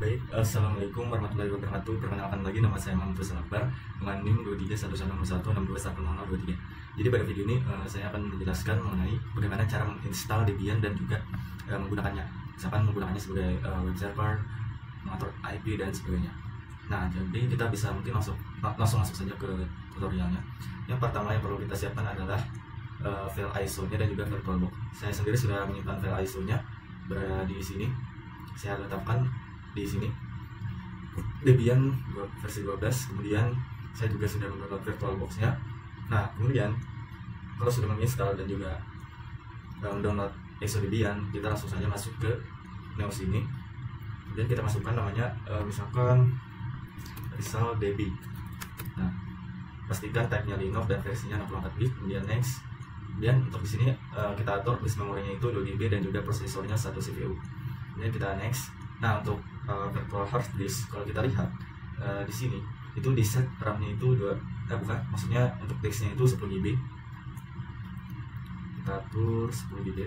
Baik, Assalamualaikum warahmatullahi wabarakatuh. Perkenalkan lagi, nama saya Muhammad Faisal Akbar dengan NIM 231161621623. Jadi pada video ini saya akan menjelaskan mengenai bagaimana cara menginstal Debian dan juga menggunakannya. Misalkan menggunakannya sebagai web server, mengatur IP dan sebagainya. Nah, jadi kita bisa mungkin langsung masuk saja ke tutorialnya. Yang pertama yang perlu kita siapkan adalah file ISO-nya dan juga VirtualBox. Saya sendiri sudah menyimpan file ISO-nya berada di sini. Saya letakkan di sini Debian versi 12, kemudian saya juga sudah mendownload VirtualBox-nya. Nah, kemudian kalau sudah menginstal dan juga mendownload ISO Debian, kita langsung saja masuk ke Neos ini. Kemudian kita masukkan namanya misalkan Faisal Debi. Nah, pastikan type-nya Linux dan versinya 64 bit, kemudian next. Kemudian untuk di sini kita atur disk memorinya itu 2 GB dan juga prosesornya 1 CPU. Kemudian kita next. Nah, untuk virtual hard disk, kalau kita lihat di sini itu di set RAM-nya itu maksudnya untuk disknya itu 10 GB. Kita atur 10 GB.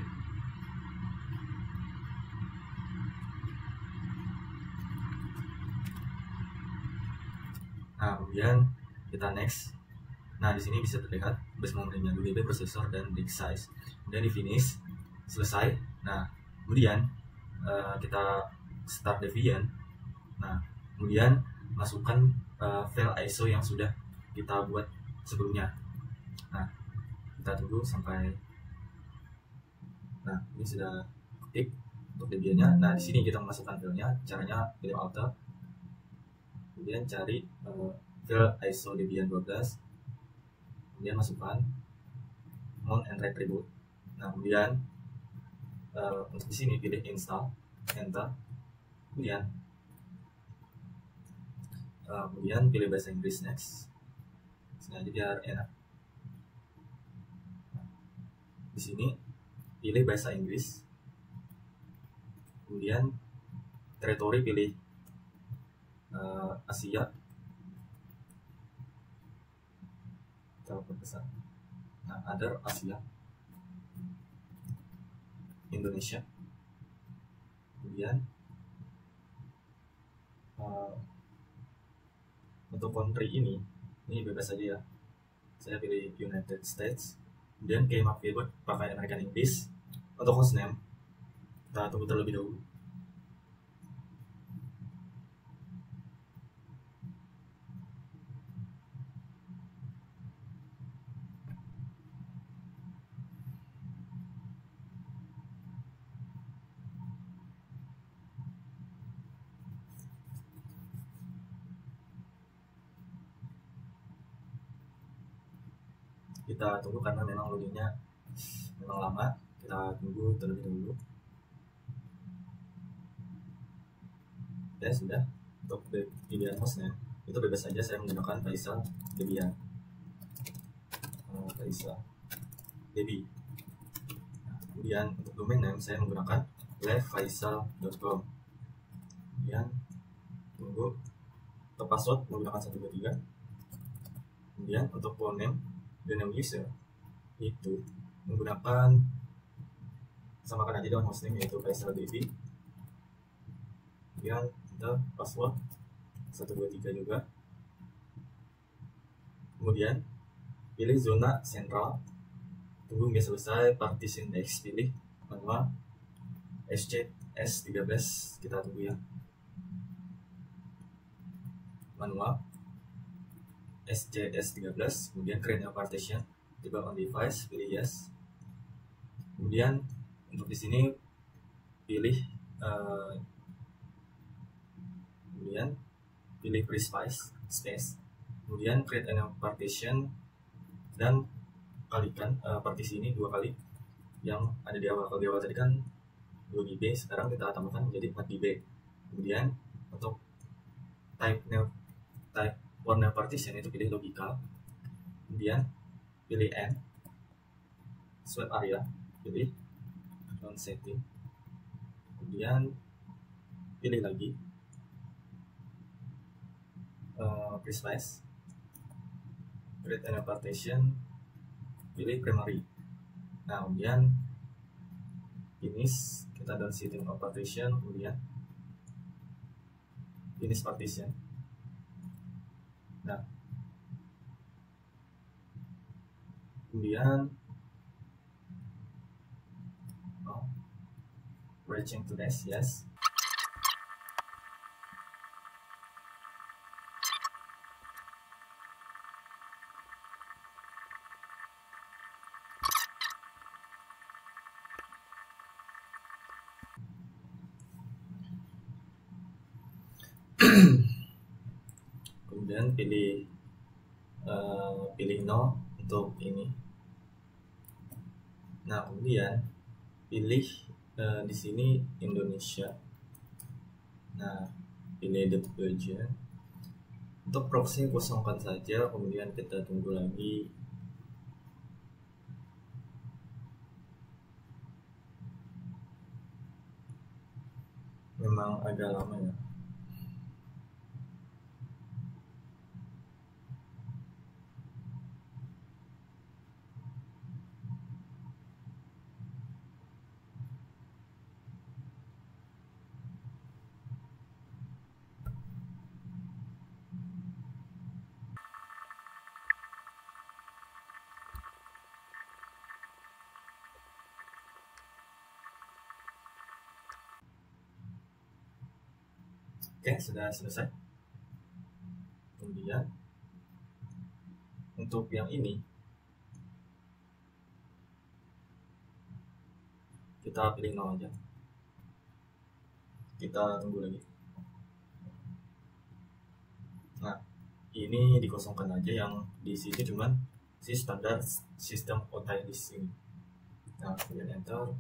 Nah, kemudian kita next. Nah, di sini bisa terlihat disk memorinya 2 GB, prosesor dan disk size. Kemudian di finish, selesai. Nah, kemudian kita start Debian. Nah, kemudian masukkan file ISO yang sudah kita buat sebelumnya. Nah, kita tunggu sampai. Nah, ini sudah ketik untuk Debiannya. Nah, di sini kita masukkan filenya. Caranya pilih Alt, kemudian cari file ISO Debian 12, kemudian masukkan mount and write reboot. Nah, kemudian untuk di sini pilih install, enter. Kemudian pilih bahasa Inggris, next. Sengaja biar enak. Di sini pilih bahasa Inggris, kemudian teritori pilih Asia, kita perbesar. Nah, other Asia, Indonesia. Kemudian untuk country ini bebas saja ya. Saya pilih United States. Kemudian keymark field pakai American English. Untuk hostname kita tunggu terlebih dahulu. Kita tunggu karena memang loadingnya memang lama. Kita tunggu terlebih dahulu. Ya sudah. Untuk Debian hostnya itu bebas saja, saya menggunakan Faisal Debian, Faisal Debi. Nah, kemudian untuk domain name saya menggunakan livefaisal.com. Kemudian tunggu. Untuk password menggunakan 123. Kemudian untuk phone name dan name user itu menggunakan, samakan aja dengan hostname yaitu Faisal Debi. Kemudian kita password 123 juga. Kemudian pilih zona sentral, tunggu hingga selesai. Partition text pilih manual SCS13, kita tunggu ya. Manual SCS13, kemudian create a partition, tiba on device, pilih yes. Kemudian untuk di sini pilih kemudian pilih free space, kemudian create a partition dan kalikan partisi ini 2 kali yang ada di awal. Kalau di awal tadi kan 2 GB, sekarang kita tambahkan menjadi 4 GB. Kemudian untuk type warna partition itu pilih logical, kemudian pilih N, swap area pilih non setting, kemudian pilih lagi precise, create an partition, pilih primary. Nah, kemudian finish, kita down setting of partition, kemudian finish partition. Nah, kemudian reaching to dash, yes. Kemudian pilih no untuk ini. Nah, kemudian pilih di sini Indonesia. Nah, pilih the version. Untuk proxy kosongkan saja, kemudian kita tunggu lagi. Memang agak lama ya. Oke, sudah selesai. Kemudian untuk yang ini kita pilih no aja. Kita tunggu lagi. Nah, ini dikosongkan aja, yang di sini cuman si standar sistem outside di sini. Nah, kemudian enter.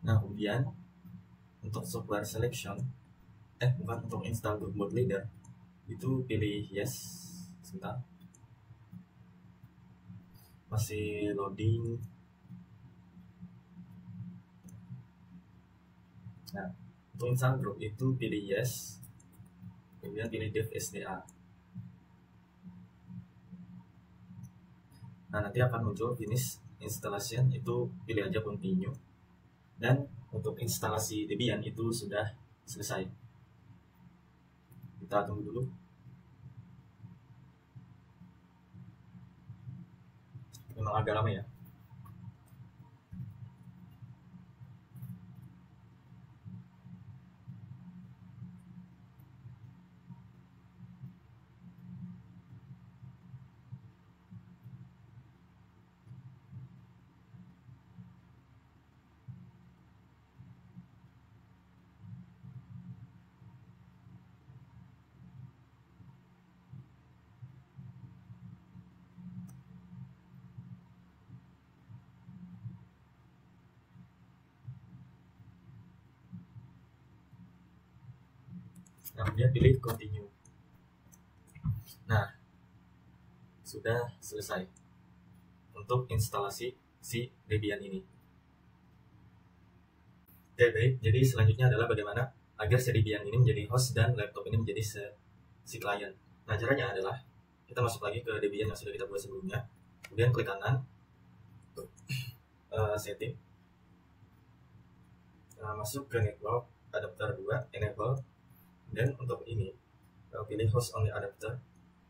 Nah, kemudian untuk software selection, bukan, untuk install group mode leader, itu pilih yes. Sebentar, masih loading. Nah, untuk install group itu pilih yes, kemudian pilih dev SDA. Nah, nanti akan muncul finish installation, itu pilih aja continue. Dan untuk instalasi Debian itu sudah selesai. Kita tunggu dulu. Memang agak lama ya. Nah, kemudian pilih continue. Nah, sudah selesai untuk instalasi si Debian ini. Oke, baik. Jadi selanjutnya adalah bagaimana agar si Debian ini menjadi host dan laptop ini menjadi si klien. Nah, caranya adalah kita masuk lagi ke Debian yang sudah kita buat sebelumnya. Kemudian klik kanan, setting. Nah, masuk ke network adapter 2, enable. Dan untuk ini pilih host only adapter,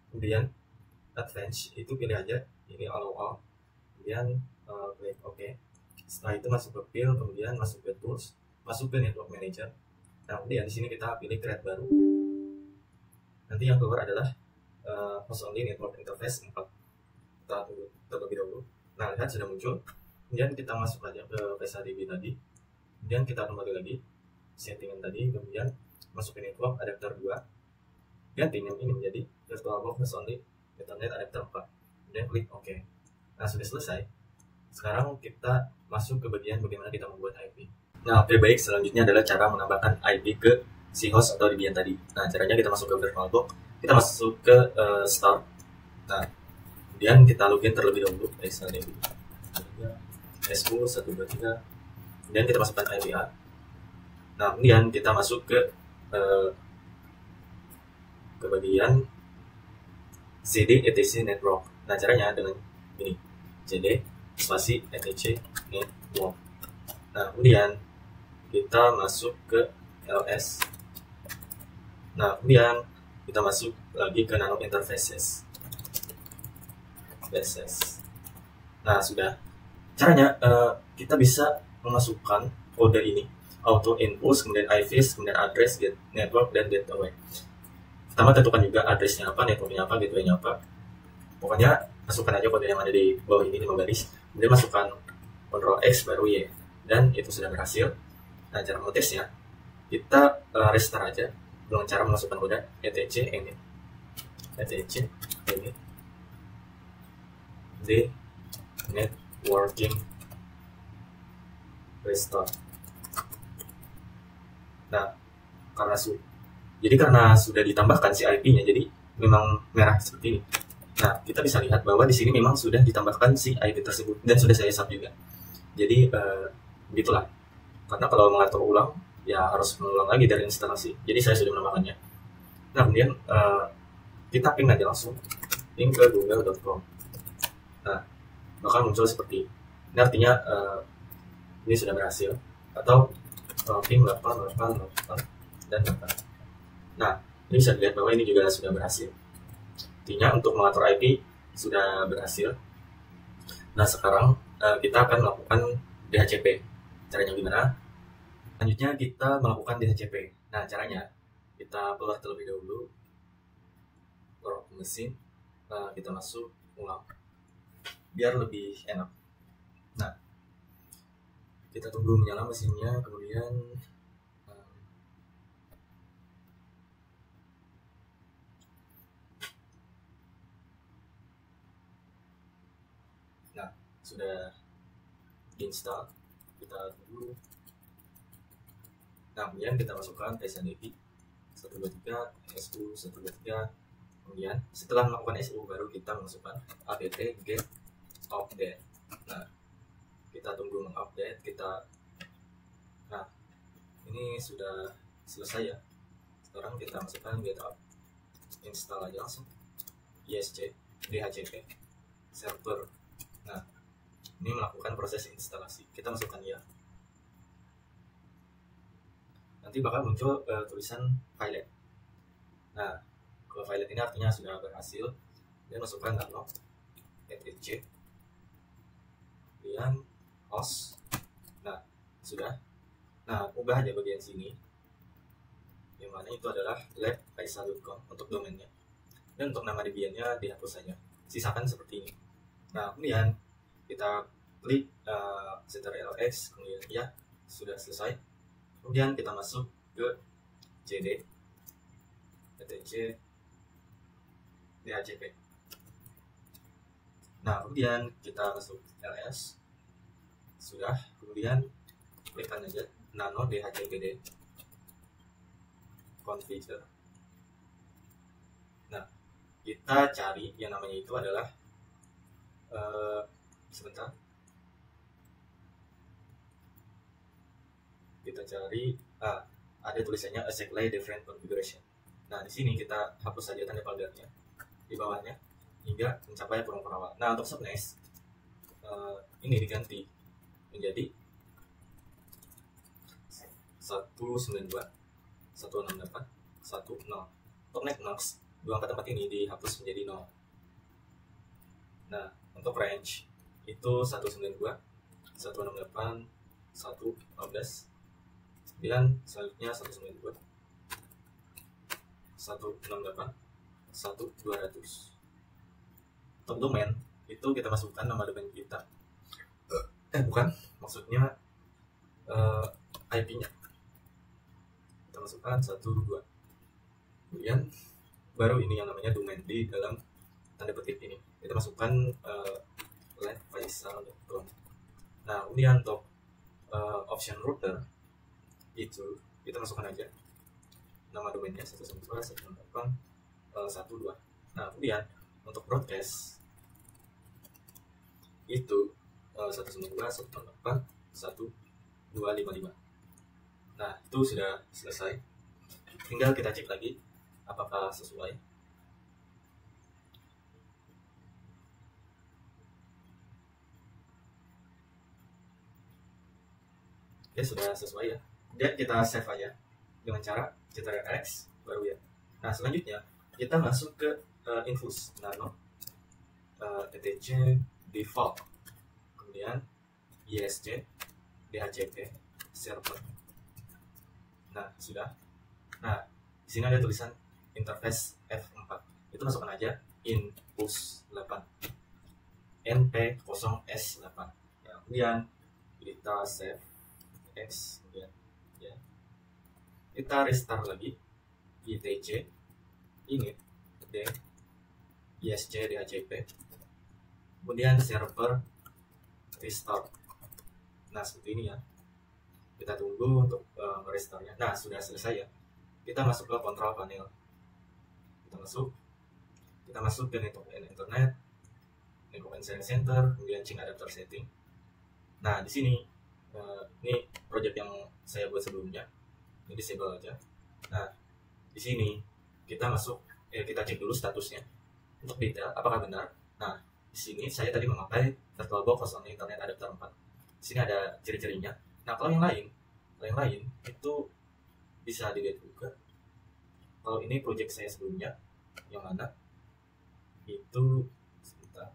kemudian advanced itu pilih aja ini allow all, kemudian klik OK. Setelah itu masuk ke build, kemudian masuk ke tools, masuk ke network manager. Nah, kemudian di sini kita pilih create baru. Nanti yang keluar adalah host only network interface 4. Kita tunggu terlebih dahulu. Nah, lihat sudah muncul. Kemudian kita masuk aja ke PSADB tadi, kemudian kita kembali lagi settingan tadi, kemudian masuk ke network adapter 2. ganti name ini menjadi VirtualBox only Ethernet adapter 4, kemudian klik OK. Nah, sudah selesai. Sekarang kita masuk ke bagian bagaimana kita membuat IP. Nah, oke, baik, selanjutnya adalah cara menambahkan IP ke si host atau Debian tadi. Nah, caranya kita masuk ke VirtualBox, kita masuk ke Start. Nah, kemudian kita login terlebih dahulu, SU123, kemudian kita masukkan IPA. Nah, kemudian kita masuk ke bagian CD etc network. Nah, caranya dengan ini, CD spasi etc network. Nah, kemudian kita masuk ke LS. Nah, kemudian kita masuk lagi ke nano interfaces. Nah, sudah. Caranya kita bisa memasukkan kode ini, auto input, kemudian IVs, kemudian address, get network, dan gateway. Pertama tentukan juga addressnya apa, networknya apa, gateway-nya apa. Pokoknya masukkan aja kode yang ada di bawah ini 5 baris. Kemudian masukkan Ctrl X baru Y, dan itu sudah berhasil. Nah, cara ngetesnya kita restart aja dengan cara memasukkan kode etc init d networking restart. Nah, karena sudah ditambahkan si IP-nya, jadi memang merah seperti ini. Nah, kita bisa lihat bahwa di sini memang sudah ditambahkan si IP tersebut dan sudah saya sub juga. Jadi begitulah. Karena kalau mengatur ulang ya harus mengulang lagi dari instalasi. Jadi saya sudah menambahkannya. Nah, kemudian kita ping aja langsung, ping ke google.com. Nah, bakal muncul seperti ini. Ini artinya ini sudah berhasil. Atau ping 888 dan 8. Nah, ini bisa dilihat bahwa ini juga sudah berhasil. Artinya untuk mengatur IP sudah berhasil. Nah, sekarang kita akan melakukan DHCP. Caranya gimana? Selanjutnya kita melakukan DHCP. Nah, caranya kita keluar terlebih dahulu, keluar mesin, kita masuk ulang, biar lebih enak. Nah, kita tunggu menyala mesinnya, kemudian nah, sudah install, kita tunggu. Nah, kemudian kita masukkan SNDP 123 SU123. Kemudian setelah melakukan SU baru kita masukkan apt get update. Nah, kita tunggu mengupdate. Nah, ini sudah selesai ya. Sekarang kita masukkan get up, install aja langsung ISC DHCP server. Nah, ini melakukan proses instalasi. Kita masukkan ya. Nanti bakal muncul tulisan file. Nah, kalau file ini artinya sudah berhasil. Dan masukkan nano etc, kemudian host. Nah, sudah. Nah, ubah aja bagian sini, yang mana itu adalah lab.faisal.com untuk domainnya. Dan untuk nama Debian-nya dihapus saja. Sisakan seperti ini. Nah, kemudian kita klik center LX, kemudian ya, sudah selesai. Kemudian kita masuk ke CD etc DHCP. Nah, kemudian kita masuk LS, sudah. Kemudian klikkan aja nano DHCPD configure. Nah, kita cari yang namanya itu adalah sebentar, kita cari ada tulisannya exactly different configuration. Nah, di sini kita hapus saja tanda foldernya di bawahnya hingga mencapai kurung awal. Nah, untuk subnet ini diganti menjadi 192.168.10. Untuk netmask 244 ini dihapus menjadi 0. Nah, untuk range itu 192.168.115. Kemudian selanjutnya 192.168.1.200. Untuk domain itu kita masukkan nama domain kita. Bukan, maksudnya IP-nya. Kita masukkan 12. Kemudian baru ini yang namanya domain di dalam tanda petik ini. Kita masukkan livefaisal.com. Nah, kemudian untuk option router itu kita masukkan aja nama domainnya 192.168.12. Nah, kemudian untuk broadcast itu 192.168.1255. Nah, itu sudah selesai. Tinggal kita cek lagi apakah sesuai. Oke, sudah sesuai ya. Dan kita save aja dengan cara Ctrl+X baru ya. Nah, selanjutnya kita masuk ke infus nano etc default, kemudian isc dhcp server. Nah, sudah. Nah, di sini ada tulisan interface F4. Itu masukkan aja infus 8 np0s8. Ya, kemudian kita save X, kemudian ya kita restart lagi itc init d isc dhcp, kemudian server restart. Nah, seperti ini ya. Kita tunggu untuk restartnya. Nah, sudah selesai ya. Kita masuk ke control panel. Kita masuk ke network and internet, network and sharing center, kemudian change adapter setting. Nah, di sini ini project yang saya buat sebelumnya. Ini disable aja. Nah, di sini kita masuk, kita cek dulu statusnya untuk detail apakah benar. Nah, di sini saya tadi memakai VirtualBox on Internet Adapter 4. Di sini ada ciri-cirinya. Nah, kalau yang lain itu bisa dilihat juga. Kalau ini project saya sebelumnya, yang mana itu sebentar.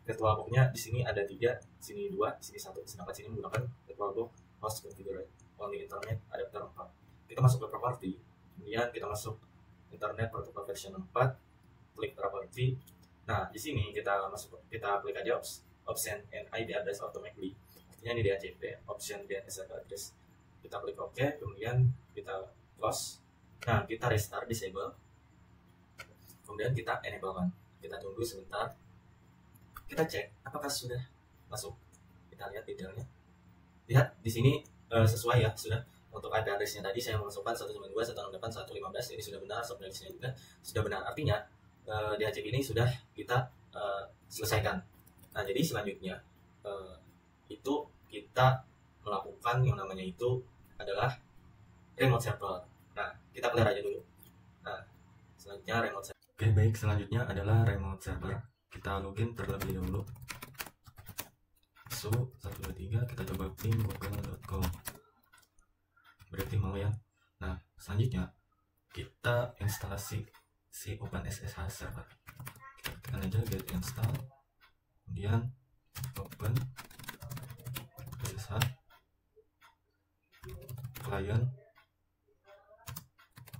VirtualBox-nya di sini ada 3, sini 2, sini 1. Sedangkan sini menggunakan VirtualBox host configure only Internet Adapter 4. Kita masuk ke property, kemudian kita masuk Internet Protocol version 4, klik property. Nah, di sini kita klik aja option and IP address automatically. Artinya ini DHCP, option DNS address. Kita klik OK, kemudian kita close. Nah, kita restart disable. Kemudian kita enable kan. Kita tunggu sebentar. Kita cek apakah sudah masuk. Kita lihat detailnya. Lihat di sini sesuai ya, sudah. Untuk IP address-nya tadi saya memasukkan 192.168.115. Ini sudah benar, subnetnya juga sudah benar. Artinya DHCP ini sudah kita selesaikan. Nah, jadi selanjutnya itu kita melakukan yang namanya itu adalah remote server. Nah, kita clear aja dulu. Nah, selanjutnya remote server. Oke, baik, selanjutnya adalah remote server. Kita login terlebih dahulu. So, 123 kita coba ping google.com. Berarti mau ya. Nah, selanjutnya kita instalasi si OpenSSH server. Kita tekan aja get install, kemudian open SSH client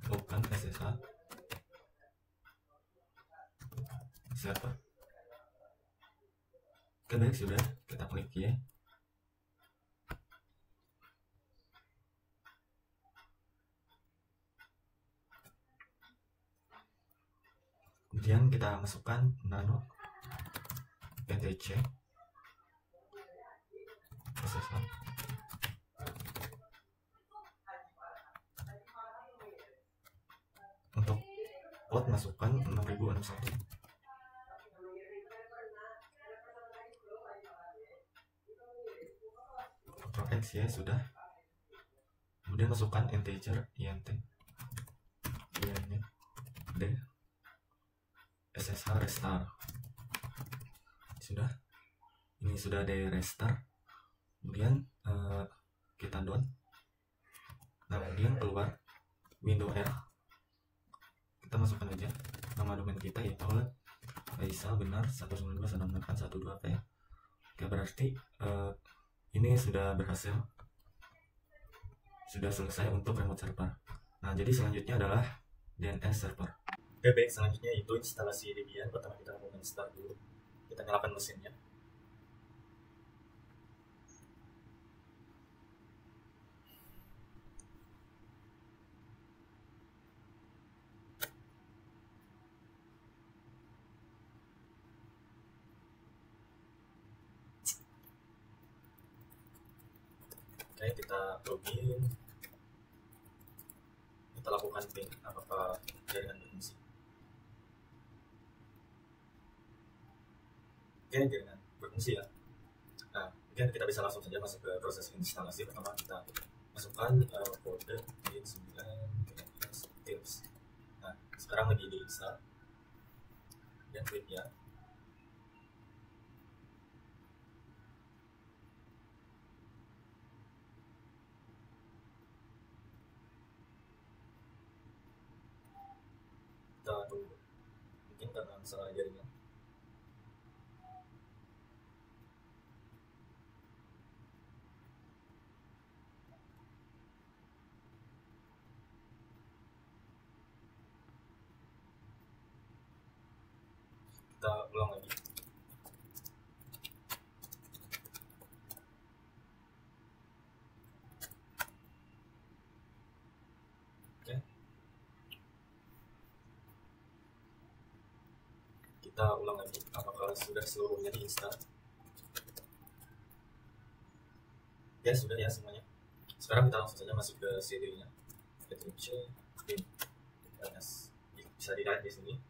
open SSH server. Oke, baik, sudah, kita klik ya. Kemudian kita masukkan nano etc SSH. Untuk port masukkan 6061. Ctrl X ya, sudah. Kemudian masukkan integer int d SSH restart. Sudah. Ini sudah di restart. Kemudian kita down. Nah, kemudian keluar window R. Kita masukkan aja nama domain kita, yaitu Faisal benar 192.168.112 ya. Oke, berarti ini sudah berhasil, sudah selesai untuk remote server. Nah, jadi selanjutnya adalah DNS server. Oke, baik, selanjutnya itu instalasi Debian. Pertama kita lakukan start dulu. Kita nyalakan mesinnya. Oke, kita login, kita lakukan ping apakah jaringan berfungsi. Oke, jaringan berfungsi ya. Nah, mungkin kita bisa langsung saja masuk ke proses instalasi. Pertama kita masukkan kode pin 9 tips. Nah, sekarang lagi diinstal dan klik ya. Kita tunggu, mungkin karena masalah jaringan. Kita ulang lagi. Oke, kita ulang lagi apakah sudah seluruhnya diinstal. Ya sudah ya semuanya. Sekarang kita langsung saja masuk ke CD-nya. PTC pin bisa dilihat di sini.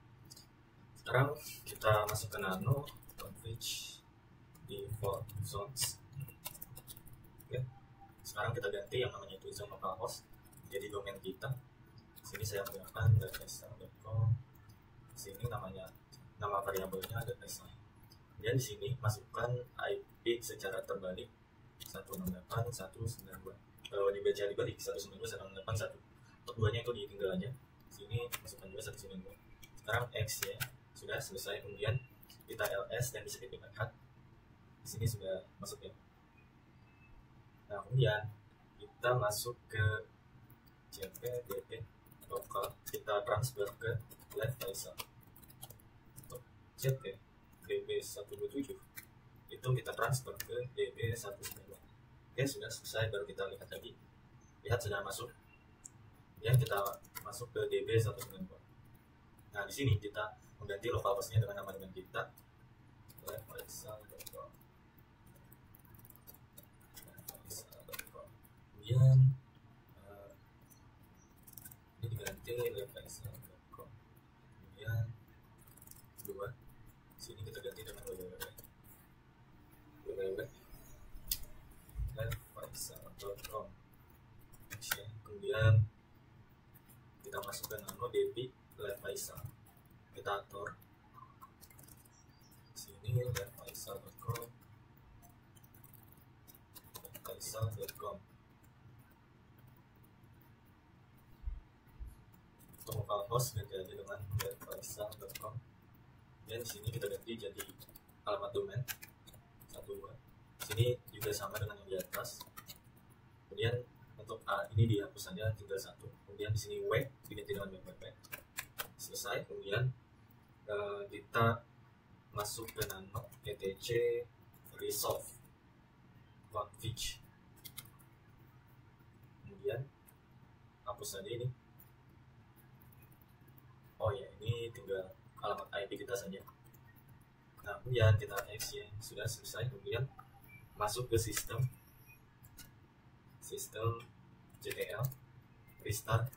Sekarang kita masuk ke nano config default zones. Oke. Sekarang kita ganti yang namanya itu zone localhost jadi domain kita. Sini saya menggunakan .sl.com. Sini nama variabelnya .sl. Dan di sini masukkan IP secara terbalik 168.192. Kalau dibaca dibalik 192.168.1. Untuk duanya itu ditinggal aja. Sini masukkan juga 192. Sekarang X ya sudah selesai. Kemudian kita ls dan bisa kita lihat di sini sudah masuk ya. Nah, kemudian kita masuk ke cp dp lokal, kita transfer ke left file. Untuk cp db127 itu kita transfer ke db192. Oke, sudah selesai. Baru kita lihat lagi. Lihat sudah masuk. Kemudian kita masuk ke db192. Nah, di sini kita mengganti localhost-nya dengan nama domain kita lifefile.com. Kemudian ini diganti lifefile.com. Kemudian kedua, sini kita ganti dengan lifefile.com. Kemudian kita masukkan nano db lifefile. Kita atur sini lifefile.com. Untuk localhost ganti aja dengan lifefile.com. Dan sini kita ganti jadi alamat domain 12. Sini juga sama dengan yang di atas. Kemudian untuk A ini dihapus saja, tinggal 1. Kemudian di sini W diganti dengan www. Selesai. Kemudian kita masuk ke nano etc resolve config. Kemudian hapus saja ini. Oh ya, ini tinggal alamat IP kita saja. Nah, kemudian kita X ya, sudah selesai. Kemudian masuk ke sistem CTL restart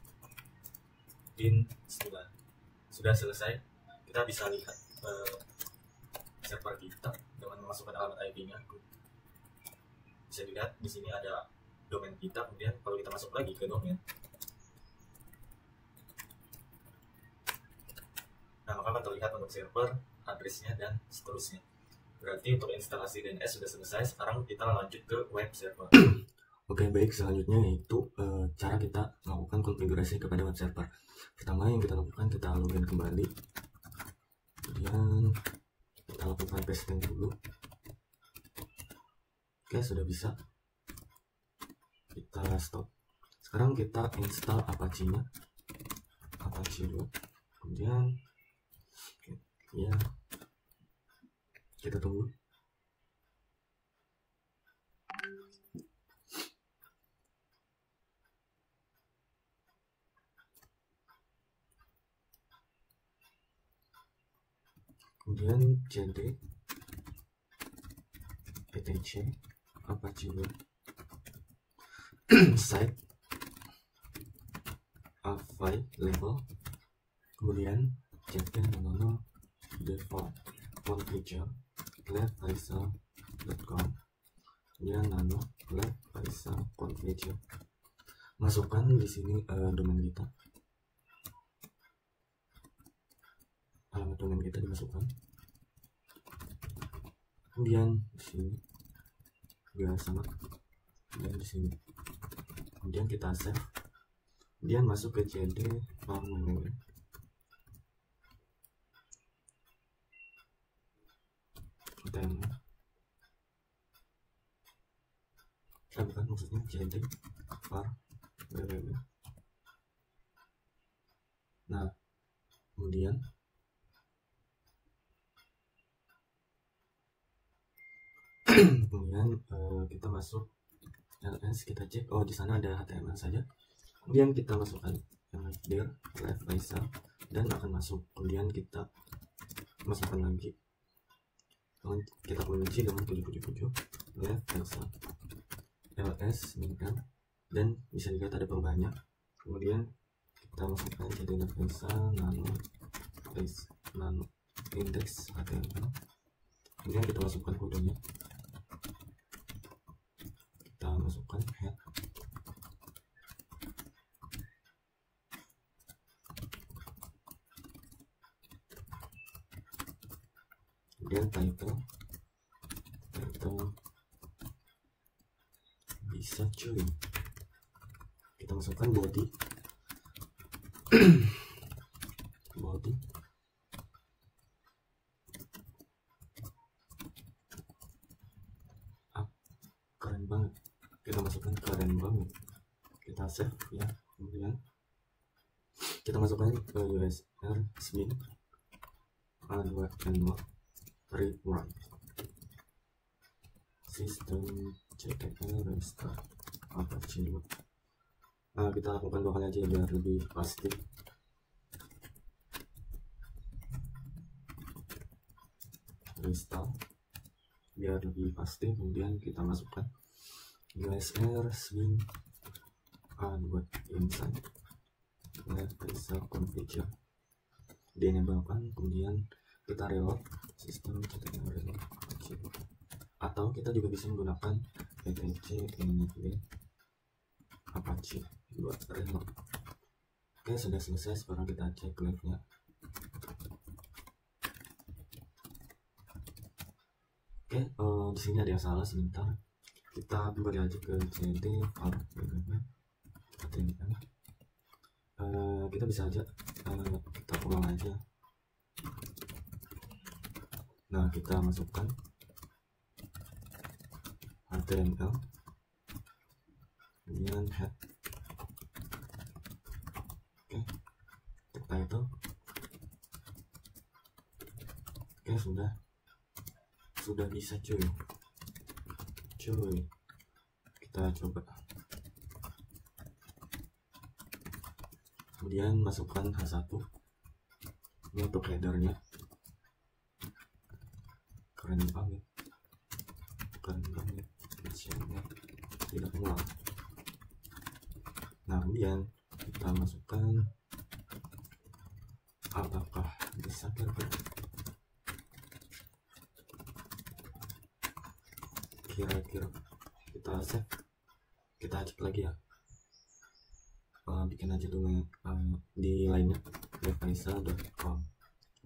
pin 9. Sudah selesai. Kita bisa lihat server kita dengan memasukkan alamat IP-nya. Bisa dilihat di sini ada domain kita. Kemudian kalau kita masuk lagi ke domain, nah maka akan terlihat untuk server, addressnya, dan seterusnya. Berarti untuk instalasi DNS sudah selesai. Sekarang kita lanjut ke web server. Oke, baik, selanjutnya yaitu cara kita melakukan konfigurasi kepada web server. Pertama yang kita lakukan, kita login kembali. Kemudian kita lakukan pasting dulu. Oke, sudah bisa. Kita stop. Sekarang kita install Apache-nya. Apache dulu. Kemudian ya kita tunggu. Kemudian cd etc Apache web. site available, kemudian chatnya nono default configure labfaisal.com, kemudian nano labfaisal configure. Masukkan di sini domain kita, alamat domain kita dimasukkan, kemudian di sini juga sama, kemudian di sini, kemudian kita save, kemudian masuk ke cd farm bukan, maksudnya cd var www. Nah, kemudian kita masuk ls, kita cek, oh di sana ada HTML saja, kemudian kita masukkan dir labfaisal dan akan masuk, kemudian kita masukkan lagi, kita kunci dengan 777 labfaisal ls min l, dan bisa dilihat ada perubahannya. Kemudian kita masukkan jadi labfaisal nano index HTML, kemudian kita masukkan kodenya, kita masukkan head, kemudian title bisa cuy, kita masukkan body body, keren banget, kita masukkan keren banget, kita save ya, kemudian kita masukkan ke USR swing A2 N0 read write system ctl restart Apache 2. Kita lakukan 2 kali aja biar lebih pasti. Restart biar lebih pasti, kemudian kita masukkan USR swing A2 inside labfaisal configure, dienablekan, kemudian kita reload sistem ctl reload Apache 2. Atau kita juga bisa menggunakan etc init Apache 2 reload. Oke, sudah selesai. Sekarang kita cek live-nya. Oke, di sini ada yang salah sebentar. Kita kembali aja ke cd farm HTML. Kita bisa aja kita ulang aja. Nah, kita masukkan HTML, kemudian head, oke, title, oke, sudah bisa cuy, kita coba, kemudian masukkan H1 ini untuk headernya, keren banget, tidak ulang. Nah, kemudian kita masukkan apakah bisa kira-kira, kita save, kita cek lagi ya, bikin aja dulu di lainnya labfaisal.com.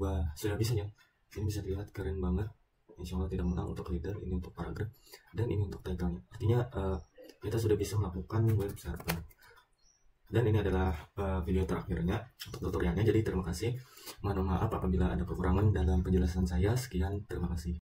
Wah, sudah bisa ya, ini bisa dilihat keren banget. Insya Allah tidak menang untuk leader, ini untuk paragraf, dan ini untuk title-nya. Artinya kita sudah bisa melakukan web server. Dan ini adalah video terakhirnya untuk tutorialnya. Jadi terima kasih. Mohon maaf apabila ada kekurangan dalam penjelasan saya. Sekian, terima kasih.